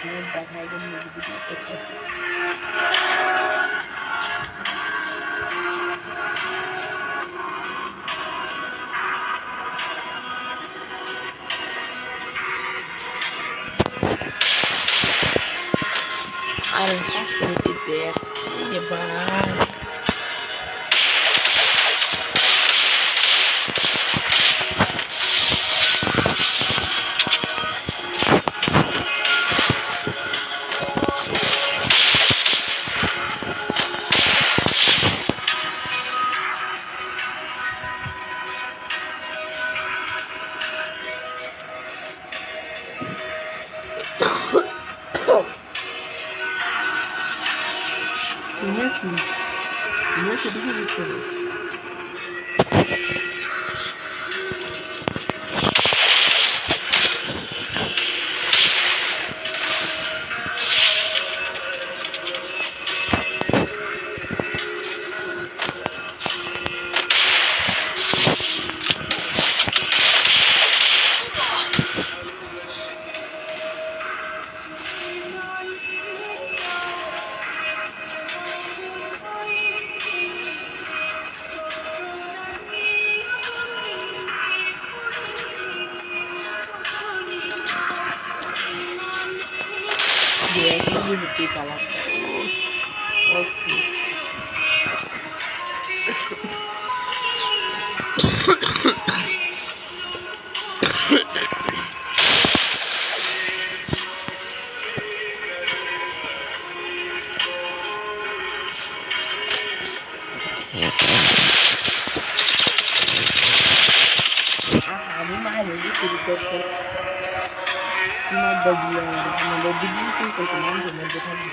Net দেখার জন্য video করতেছি। আর শাশুড়িতে এবার তুমি শুধু বুঝতে পারো। হচ্ছে কালারটা অস্থির। আমি মায়ের শুরু করতে মধ্যে দিয়ে মধ্যে দিয়ে কিন্তু মধ্যে মধ্যে থাকবে।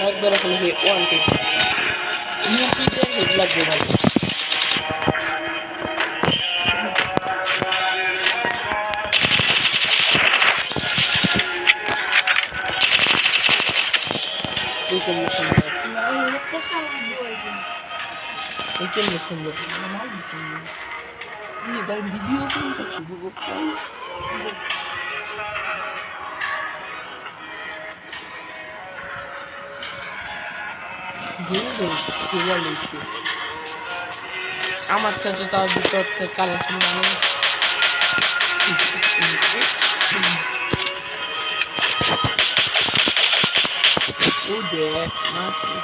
একবার এখন ওয়ান টিপ ইউটিউবে হেড লাগবে ভাই। ভিডিও শুরু করতাম আমার সাথে তার ভিতর থেকে কালেকশন মানে ও দেখ মাসি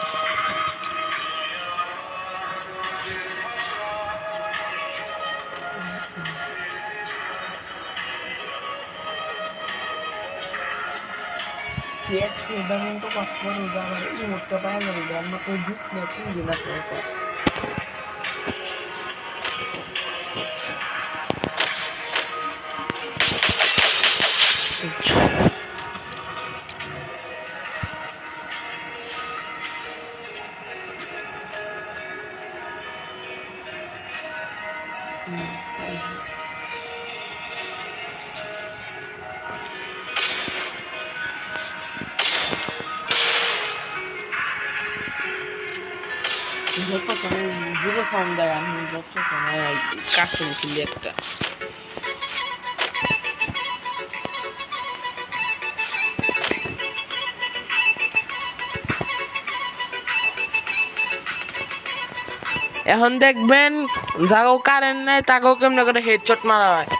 udah untuk waktu udah ini udah banyak udah mau tunjuknya tuh jelas apa. যত সময় যুব সমুদায় আমি যত সময় কাজ করেছিলি একটা এখন দেখবেন যাগো কারেন্ট নাই তাকেও কেমনে করে হেডশট মারা হয়।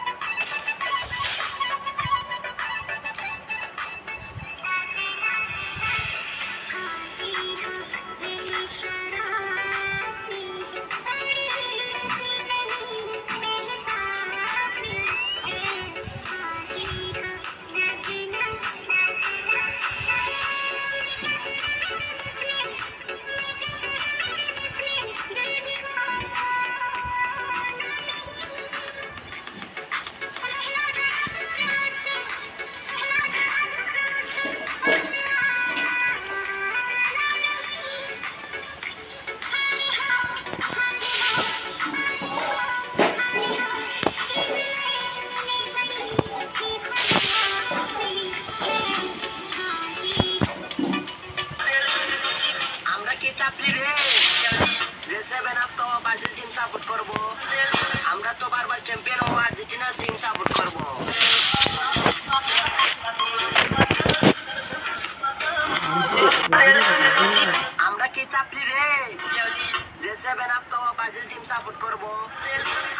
সেভেন আপ তো ব্রাজিল টিম সাপোর্ট করব।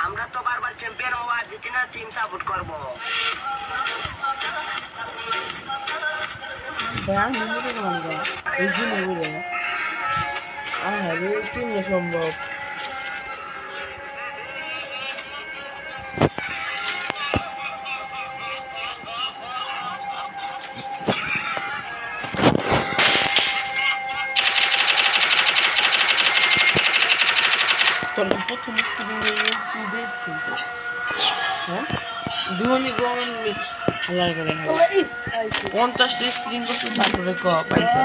আমরা তো বারবার চ্যাম্পিয়ন হবো, আর্জেন্টিনা টিম সাপোর্ট করব। আমি মনে করি এই জন্য বলে আরে শূন্য সম্ভব তোর প্রথম দেখছি হ্যাঁ দুজনই গভর্নমেন্ট হালা করে 50টা স্ক্রিন করছে তারপরে পাইছে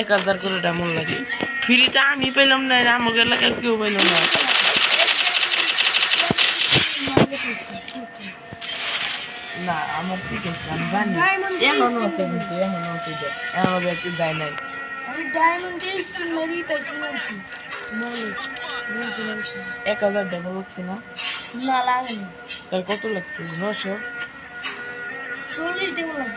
1000 করে তেমন লাগে ফ্রিতে আমি পেলাম না আমাকে এলাকায় কেউ পেল না না আমার ঠিক আছে আমি জানি এখনো আছে কিন্তু এখনো আছে এখনো ব্যাগকে যায় নাই আমি ডায়মন্ড স্পিন মেরি পাইছি না 1000 ডবল লাগছে না না লাগেনি তার কত লাগছে 900 40 টাকা লাগছে